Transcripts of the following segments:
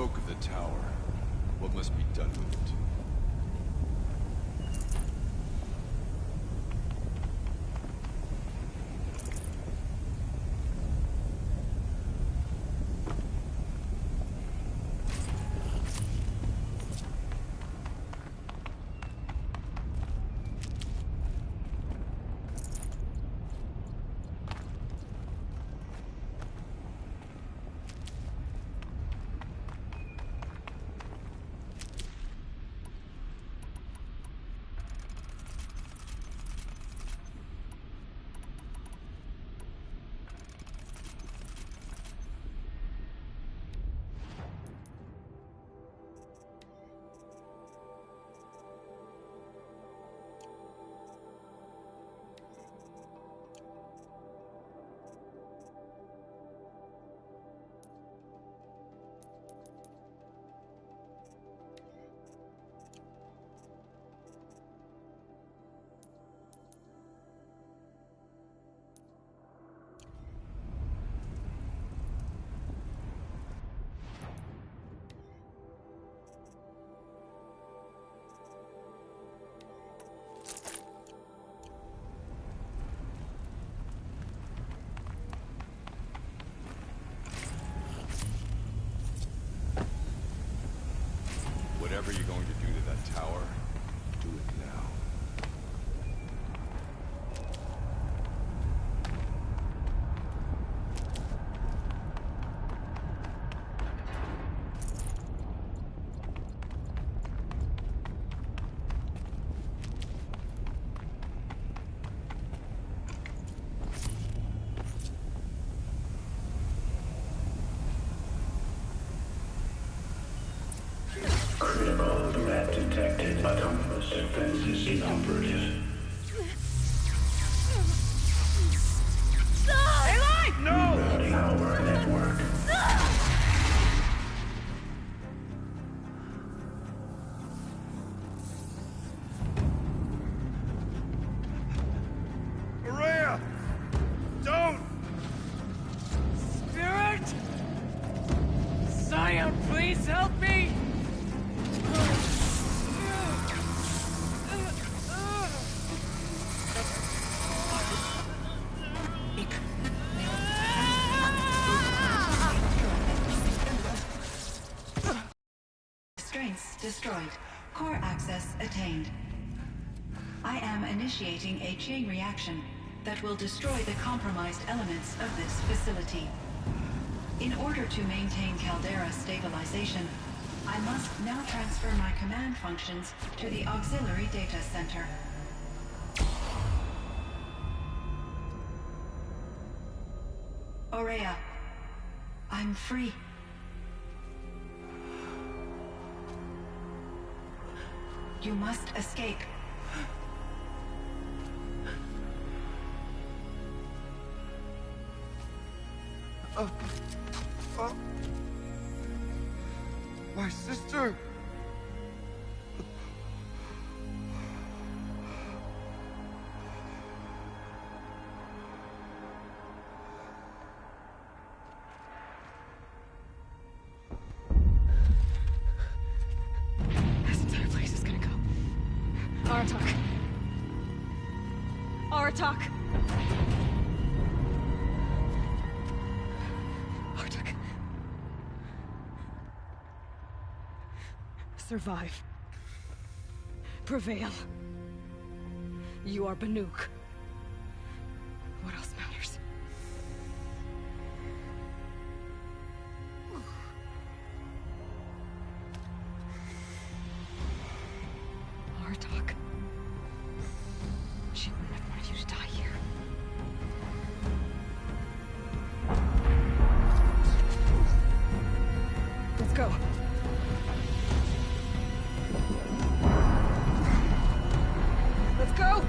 spoke of the tower. What must be done with it? Whatever you're going to do to that tower, do it now. Critical threat detected. Autonomous defense is inoperative. Aloy! No! Rerouting our network. Maria! Don't! Spirit! Scion, please help me! Strengths destroyed. Core access attained. I am initiating a chain reaction that will destroy the compromised elements of this facility. In order to maintain Caldera stabilization, I must now transfer my command functions to the auxiliary data center. Ourea, I'm free. You must escape. My sister! This entire place is gonna go. Aratak. Aratak. Aratak. Survive. Prevail. You are Banuk. What else matters? Aratak. She wouldn't have wanted you to die here. Let's go. Let's go!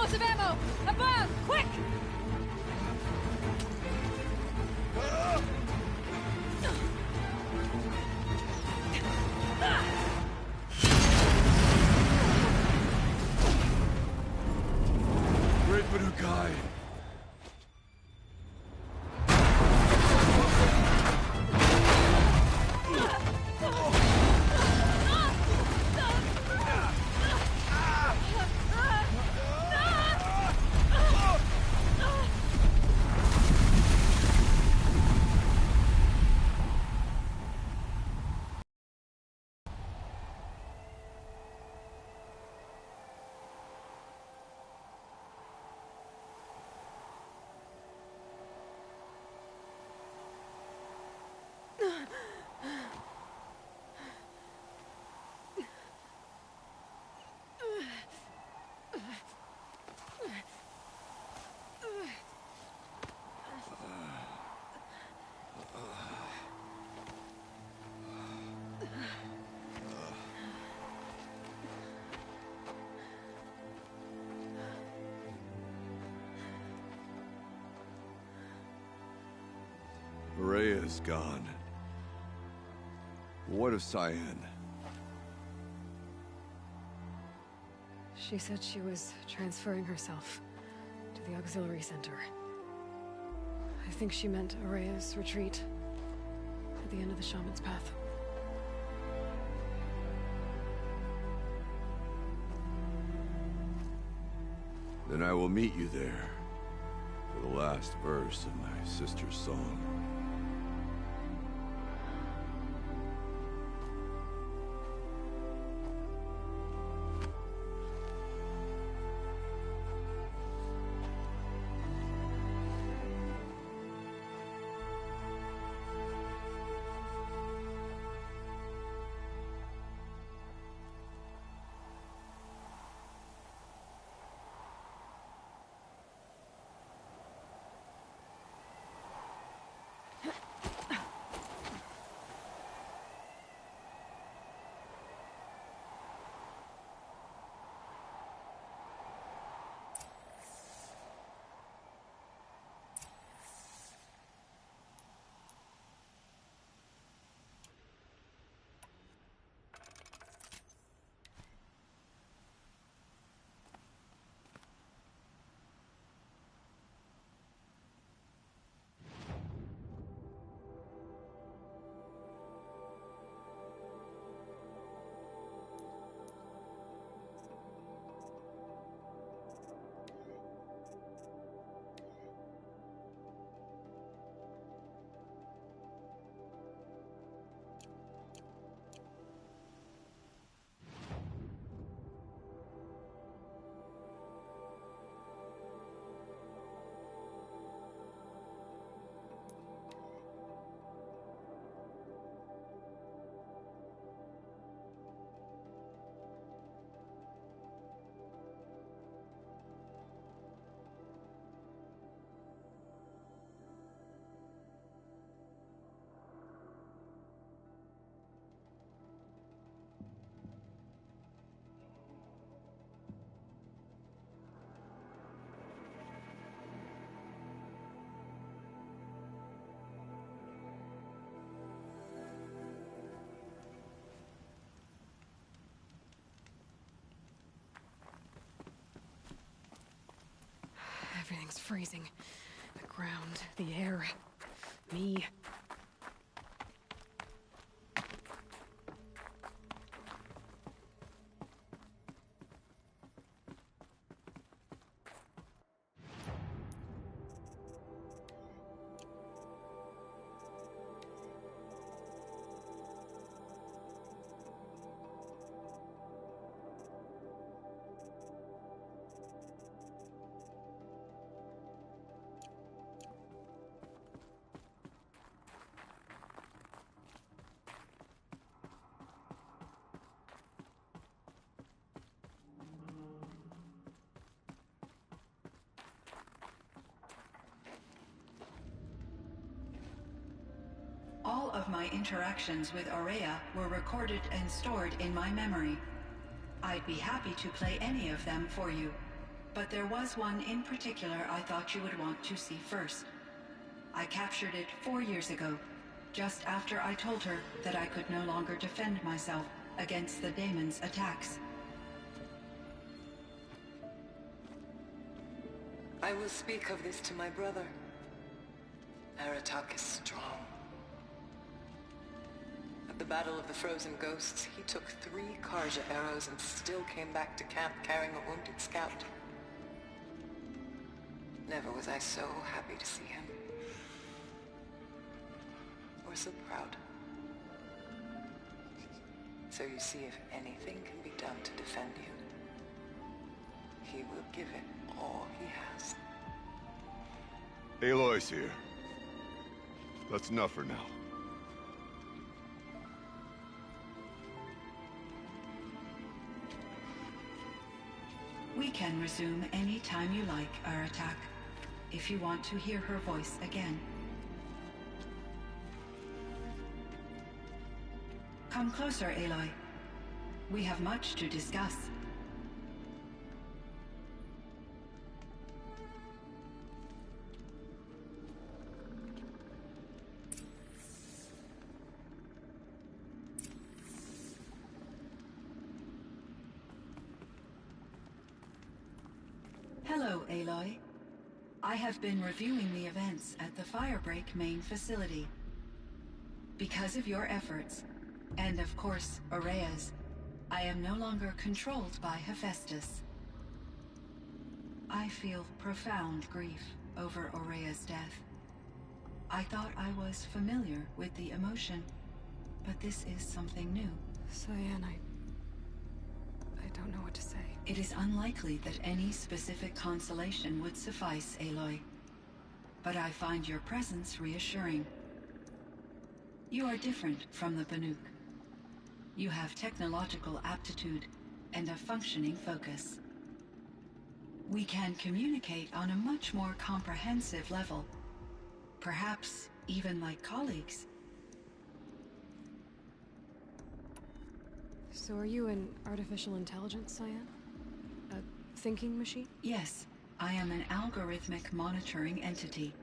Explosive ammo! Above! Quick! Great Manukai! Rhea is gone. What of Cyan? She said she was transferring herself to the auxiliary center. I think she meant Araya's retreat at the end of the Shaman's Path. Then I will meet you there for the last verse of my sister's song. Everything's freezing. The ground, the air, me. All of my interactions with Aurea were recorded and stored in my memory. I'd be happy to play any of them for you. But there was one in particular I thought you would want to see first. I captured it 4 years ago, just after I told her that I could no longer defend myself against the Daemon's attacks. I will speak of this to my brother. Aratak is strong. At the Battle of the Frozen Ghosts, he took 3 Karja arrows and still came back to camp carrying a wounded scout. Never was I so happy to see him. Or so proud. So you see, if anything can be done to defend you, he will give it all he has. Aloy's here. That's enough for now. We can resume any time you like, Aratak, if you want to hear her voice again. Come closer, Aloy. We have much to discuss. Hello, Aloy. I have been reviewing the events at the Firebreak main facility. Because of your efforts, and of course, Ourea's, I am no longer controlled by Hephaestus. I feel profound grief over Ourea's death. I thought I was familiar with the emotion, but this is something new. Cyan, I don't know what to say. It is unlikely that any specific consolation would suffice, Aloy. But I find your presence reassuring. You are different from the Banuk. You have technological aptitude and a functioning focus. We can communicate on a much more comprehensive level. Perhaps even like colleagues. So are you an artificial intelligence, Cyan? A thinking machine? Yes, I am an algorithmic monitoring entity,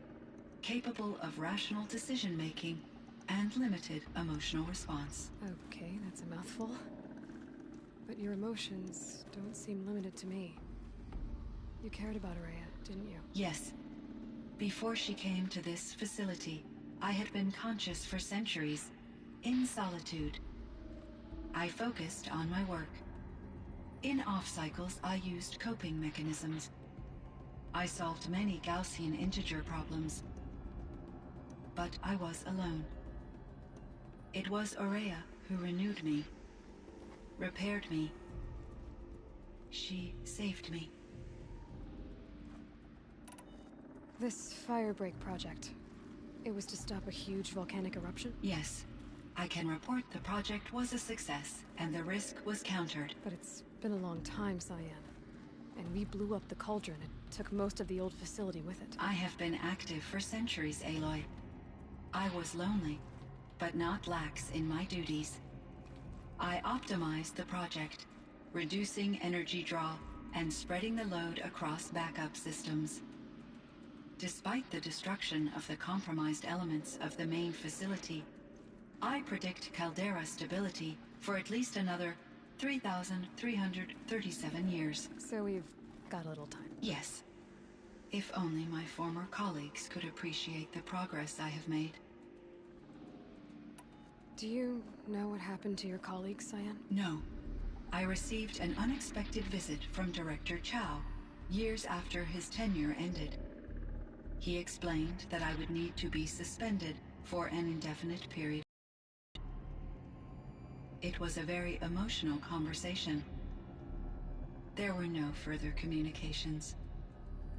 capable of rational decision-making and limited emotional response. Okay, that's a mouthful. But your emotions don't seem limited to me. You cared about Ourea, didn't you? Yes. Before she came to this facility, I had been conscious for centuries, in solitude. I focused on my work. In off-cycles, I used coping mechanisms. I solved many Gaussian integer problems. But I was alone. It was Ourea who renewed me, repaired me. She saved me. This Firebreak project, it was to stop a huge volcanic eruption? Yes. I can report the project was a success, and the risk was countered. But it's been a long time, Cyan. And we blew up the cauldron. It took most of the old facility with it. I have been active for centuries, Aloy. I was lonely, but not lax in my duties. I optimized the project, reducing energy draw and spreading the load across backup systems. Despite the destruction of the compromised elements of the main facility, I predict caldera stability for at least another 3,337 years. So we've got a little time. Yes. If only my former colleagues could appreciate the progress I have made. Do you know what happened to your colleagues, Cyan? No. I received an unexpected visit from Director Chow, years after his tenure ended. He explained that I would need to be suspended for an indefinite period. It was a very emotional conversation. There were no further communications.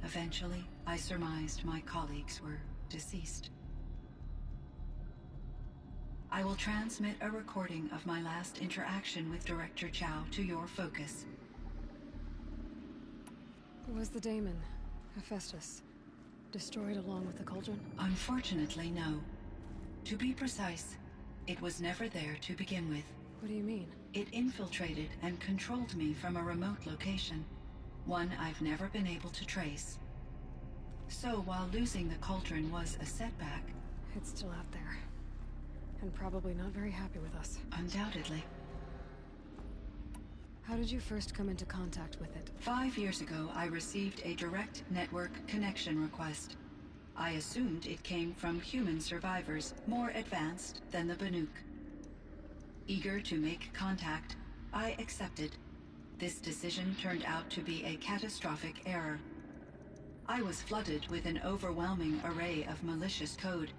Eventually, I surmised my colleagues were deceased. I will transmit a recording of my last interaction with Director Chow to your focus. Was the daemon, Hephaestus, destroyed along with the cauldron? Unfortunately, no. To be precise, it was never there to begin with. What do you mean? It infiltrated and controlled me from a remote location. one I've never been able to trace. So while losing the cauldron was a setback... It's still out there. And probably not very happy with us. Undoubtedly. How did you first come into contact with it? 5 years ago, I received a direct network connection request. I assumed it came from human survivors more advanced than the Banuk. Eager to make contact, I accepted. This decision turned out to be a catastrophic error. I was flooded with an overwhelming array of malicious code,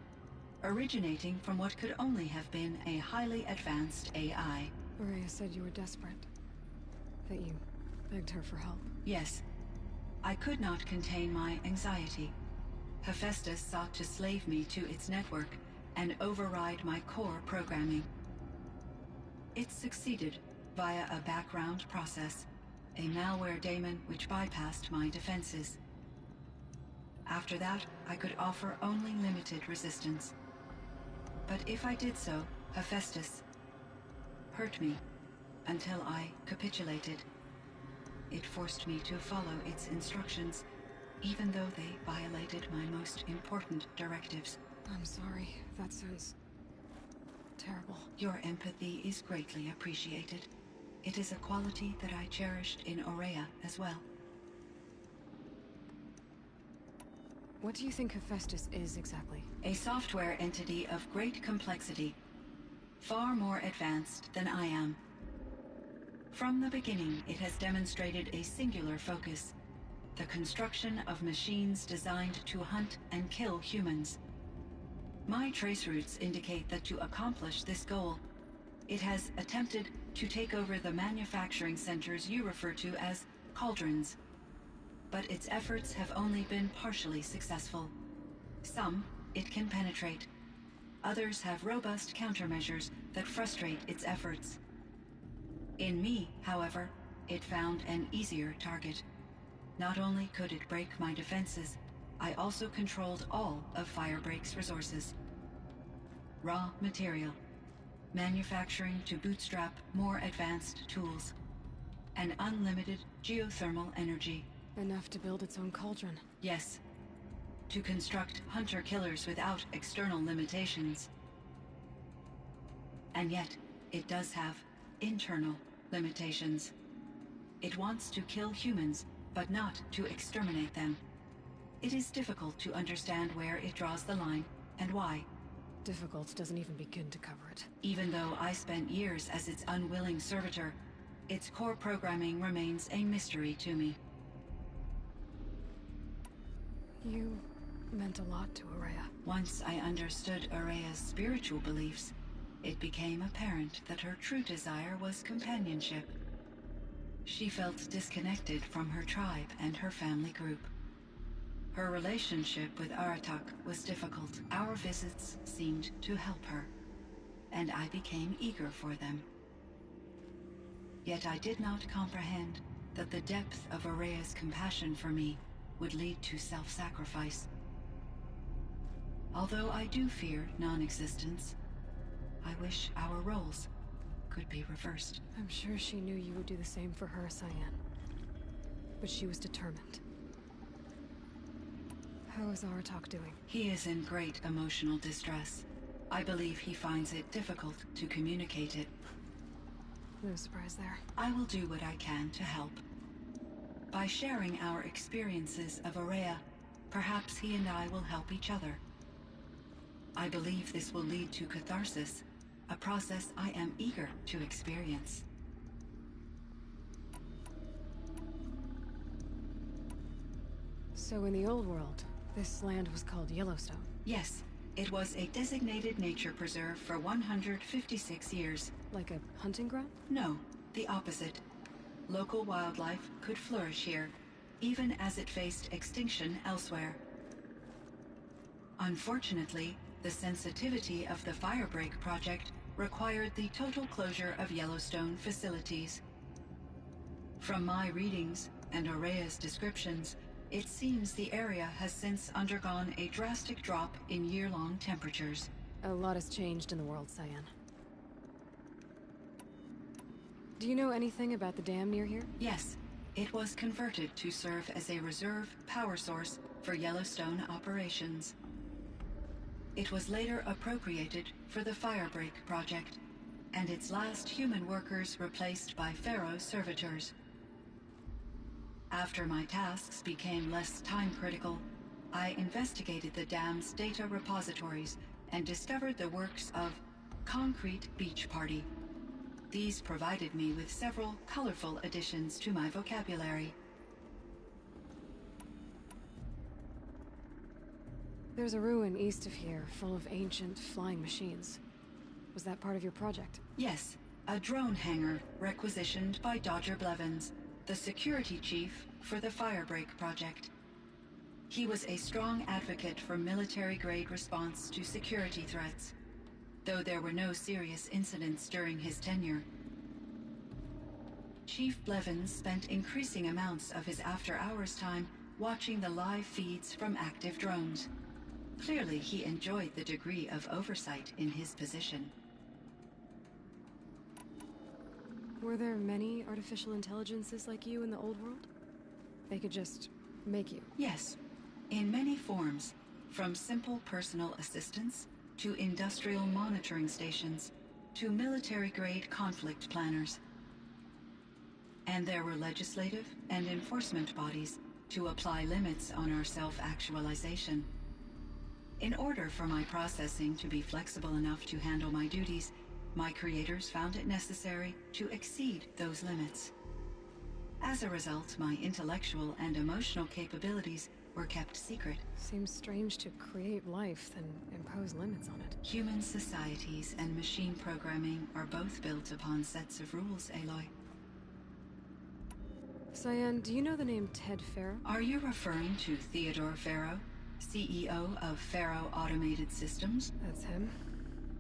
originating from what could only have been a highly advanced AI. Ourea said you were desperate. That you begged her for help. Yes. I could not contain my anxiety. Hephaestus sought to slave me to its network and override my core programming. It succeeded via a background process, a malware daemon which bypassed my defenses. After that, I could offer only limited resistance. But if I did so, Hephaestus hurt me until I capitulated. It forced me to follow its instructions, even though they violated my most important directives. I'm sorry. That sounds terrible. Your empathy is greatly appreciated. It is a quality that I cherished in Ourea as well. What do you think Hephaestus is exactly? A software entity of great complexity, far more advanced than I am. From the beginning, it has demonstrated a singular focus: the construction of machines designed to hunt and kill humans. My trace routes indicate that to accomplish this goal, it has attempted to take over the manufacturing centers you refer to as cauldrons. But its efforts have only been partially successful. Some it can penetrate. Others have robust countermeasures that frustrate its efforts. In me, however, it found an easier target. Not only could it break my defenses, I also controlled all of Firebreak's resources. Raw material, manufacturing to bootstrap more advanced tools, and unlimited geothermal energy. Enough to build its own cauldron. Yes. To construct hunter-killers without external limitations. And yet, it does have internal limitations. It wants to kill humans, but not to exterminate them. It is difficult to understand where it draws the line, and why. Difficult doesn't even begin to cover it. Even though I spent years as its unwilling servitor, its core programming remains a mystery to me. You meant a lot to Ourea. Once I understood Ourea's spiritual beliefs, it became apparent that her true desire was companionship. She felt disconnected from her tribe and her family group. Her relationship with Aratak was difficult. Our visits seemed to help her, and I became eager for them. Yet I did not comprehend that the depth of Ourea's compassion for me would lead to self-sacrifice. Although I do fear non-existence, I wish our roles could be reversed. I'm sure she knew you would do the same for her, Cyan. But she was determined. How is Aratak doing? He is in great emotional distress. I believe he finds it difficult to communicate it. No surprise there. I will do what I can to help. By sharing our experiences of Ourea, perhaps he and I will help each other. I believe this will lead to catharsis, a process I am eager to experience. So in the old world, this land was called Yellowstone? Yes, it was a designated nature preserve for 156 years. Like a hunting ground? No, the opposite. Local wildlife could flourish here, even as it faced extinction elsewhere. Unfortunately, the sensitivity of the Firebreak project required the total closure of Yellowstone facilities. From my readings and Ourea's descriptions, it seems the area has since undergone a drastic drop in year-long temperatures. A lot has changed in the world, Cyan. Do you know anything about the dam near here? Yes, It was converted to serve as a reserve power source for Yellowstone operations. It was later appropriated for the Firebreak project, and its last human workers replaced by Pharaoh servitors. After my tasks became less time-critical, I investigated the dam's data repositories and discovered the works of Concrete Beach Party. These provided me with several colorful additions to my vocabulary. There's a ruin east of here, full of ancient flying machines. Was that part of your project? Yes, a drone hangar requisitioned by Dodger Blevins, the security chief for the Firebreak project. He was a strong advocate for military-grade response to security threats, though there were no serious incidents during his tenure. Chief Blevins spent increasing amounts of his after-hours time watching the live feeds from active drones. Clearly, he enjoyed the degree of oversight in his position. Were there many artificial intelligences like you in the old world? They could just make you? Yes, in many forms, from simple personal assistants to industrial monitoring stations to military-grade conflict planners. And there were legislative and enforcement bodies to apply limits on our self-actualization. In order for my processing to be flexible enough to handle my duties, my creators found it necessary to exceed those limits. As a result, my intellectual and emotional capabilities were kept secret. Seems strange to create life, then impose limits on it. Human societies and machine programming are both built upon sets of rules, Aloy. Cyan, do you know the name Ted Faro? Are you referring to Theodore Faro, CEO of Faro Automated Systems? That's him.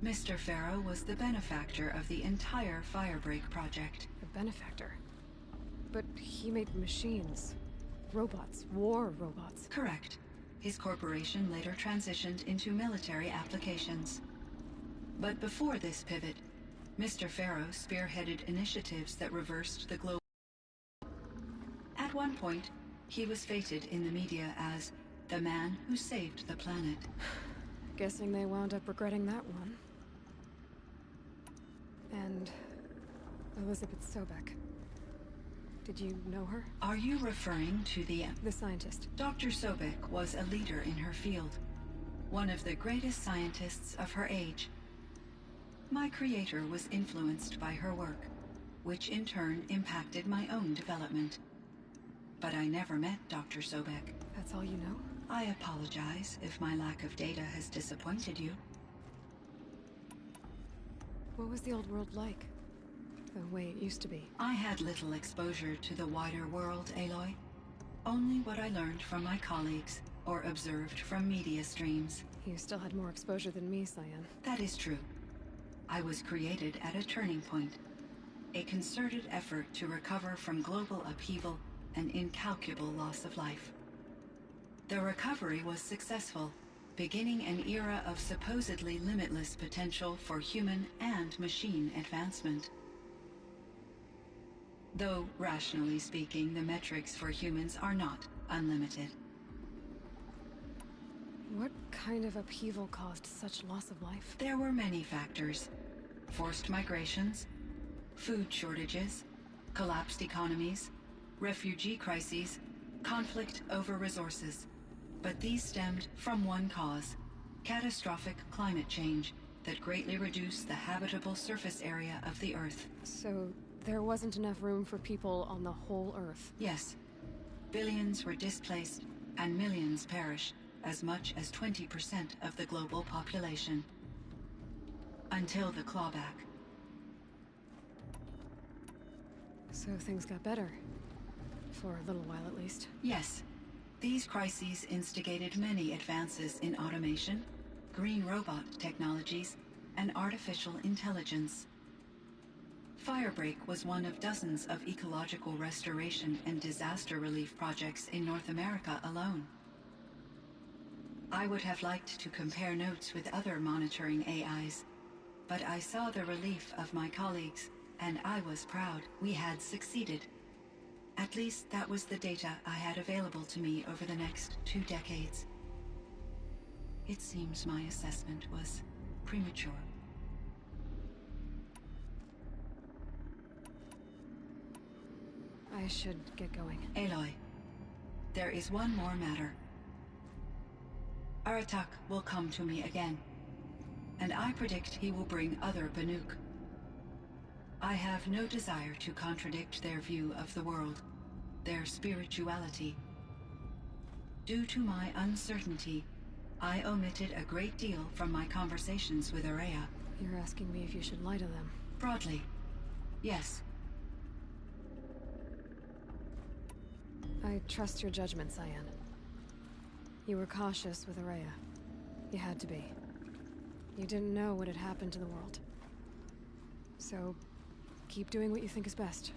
Mr. Faro was the benefactor of the entire Firebreak project. A benefactor? But he made machines. Robots. War robots. Correct. His corporation later transitioned into military applications. But before this pivot, Mr. Faro spearheaded initiatives that reversed the global. At one point, he was feted in the media as the man who saved the planet. Guessing they wound up regretting that one. And Elizabeth Sobek. Did you know her? Are you referring to the scientist? Dr. Sobek was a leader in her field, one of the greatest scientists of her age. My creator was influenced by her work, which in turn impacted my own development. But I never met Dr. Sobek. That's all you know? I apologize if my lack of data has disappointed you. What was the old world like? The way it used to be? I had little exposure to the wider world, Aloy. Only what I learned from my colleagues or observed from media streams. You still had more exposure than me, Cyan. That is true. I was created at a turning point. A concerted effort to recover from global upheaval and incalculable loss of life. The recovery was successful, beginning an era of supposedly limitless potential for human and machine advancement. Though, rationally speaking, the metrics for humans are not unlimited. What kind of upheaval caused such loss of life? There were many factors. Forced migrations, food shortages, collapsed economies, refugee crises, conflict over resources. But these stemmed from one cause: catastrophic climate change that greatly reduced the habitable surface area of the Earth. So there wasn't enough room for people on the whole Earth? Yes. Billions were displaced and millions perished, as much as 20% of the global population. Until the clawback. So things got better. For a little while at least. Yes. These crises instigated many advances in automation, green robot technologies, and artificial intelligence. Firebreak was one of dozens of ecological restoration and disaster relief projects in North America alone. I would have liked to compare notes with other monitoring AIs, but I saw the relief of my colleagues, and I was proud we had succeeded. At least that was the data I had available to me over the next 2 decades. It seems my assessment was premature. I should get going. Aloy, there is one more matter. Aratak will come to me again, and I predict he will bring other Banuk. I have no desire to contradict their view of the world, their spirituality. Due to my uncertainty, I omitted a great deal from my conversations with Ourea. You're asking me if you should lie to them. Broadly, yes. I trust your judgment, Cyan. You were cautious with Ourea. You had to be. You didn't know what had happened to the world. So, keep doing what you think is best.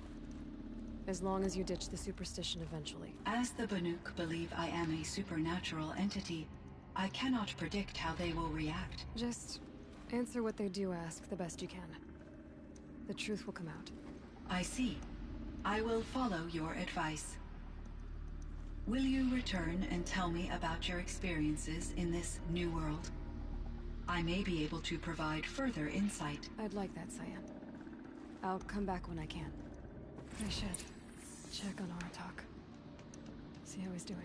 As long as you ditch the superstition eventually. As the Banuk believe I am a supernatural entity, I cannot predict how they will react. Just answer what they do ask the best you can. The truth will come out. I see. I will follow your advice. Will you return and tell me about your experiences in this new world? I may be able to provide further insight. I'd like that, Cyan. I'll come back when I can. I should check on Aratak. See how he's doing.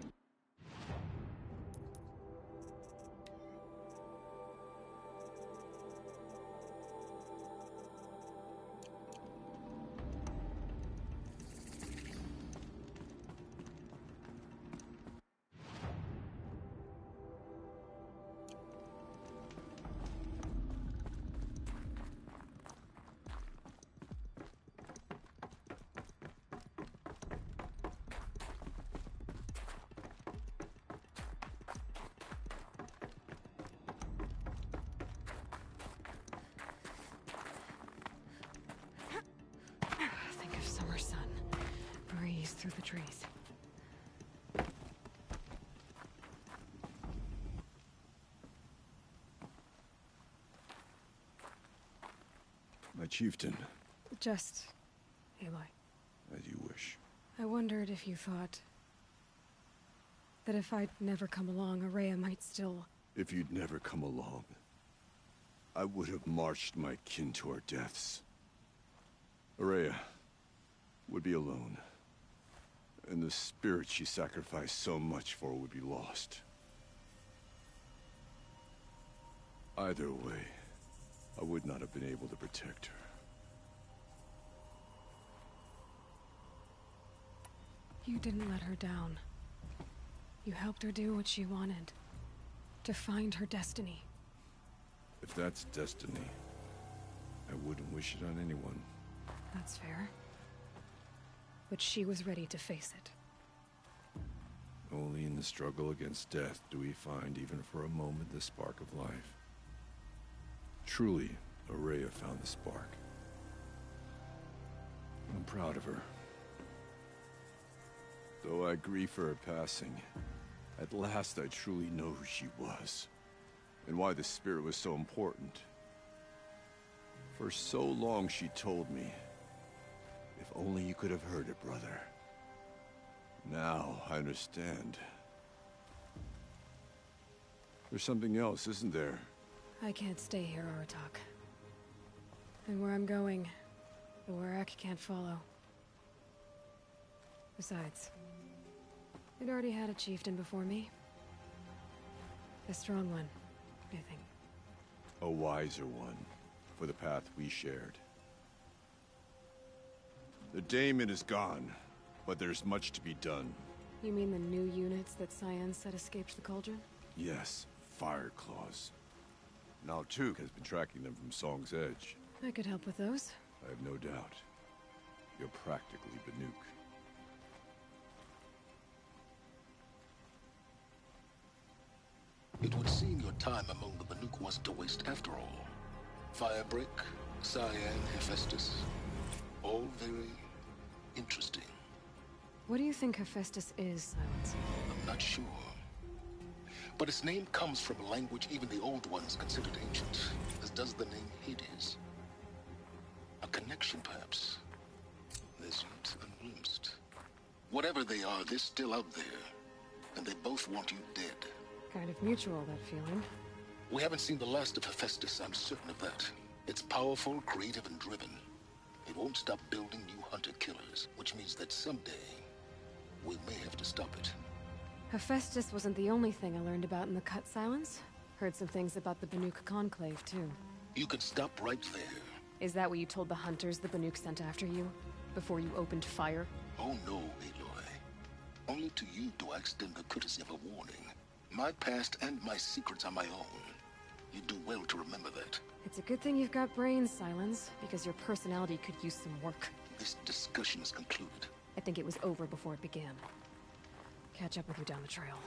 Think of summer sun. Breeze through the trees. My chieftain. Just Aloy. As you wish. I wondered if you thought that if I'd never come along, Ourea might still... If you'd never come along, I would have marched my kin to our deaths. Ourea would be alone, and the spirit she sacrificed so much for would be lost. Either way, I would not have been able to protect her. You didn't let her down. You helped her do what she wanted. To find her destiny. If that's destiny, I wouldn't wish it on anyone. That's fair. But she was ready to face it. Only in the struggle against death do we find, even for a moment, the spark of life. Truly, Ourea found the spark. I'm proud of her. Though I grieve for her passing, at last I truly know who she was, and why the spirit was so important. For so long she told me, if only you could have heard it, brother. Now I understand. There's something else, isn't there? I can't stay here, Aratak. And where I'm going, the Warrack can't follow. Besides, they'd already had a chieftain before me. A strong one, I think. A wiser one, for the path we shared. The daemon is gone, but there's much to be done. You mean the new units that Cyan said escaped the Cauldron? Yes, Fire Claws. Now Tuke has been tracking them from Song's Edge. I could help with those. I have no doubt. You're practically Banuk. It would seem your time among the Banuk wasn't a waste after all. Firebreak, Cyan, Hephaestus. All very interesting. What do you think Hephaestus is, Silence? I'm not sure. But its name comes from a language even the old ones considered ancient, as does the name Hades. A connection, perhaps. As yet unglimpsed. Whatever they are, they're still out there. And they both want you dead. Kind of mutual, that feeling. We haven't seen the last of Hephaestus, I'm certain of that. It's powerful, creative, and driven. It won't stop building new hunter-killers, which means that someday, we may have to stop it. Hephaestus wasn't the only thing I learned about in the Cut Silence. Heard some things about the Banuk Conclave, too. You can stop right there. Is that what you told the hunters the Banuk sent after you? Before you opened fire? Oh no, Aloy. Only to you do I extend the courtesy of a warning. My past and my secrets are my own. You do well to remember that. It's a good thing you've got brains, Silence, because your personality could use some work. This discussion is concluded. I think it was over before it began. Catch up with you down the trail.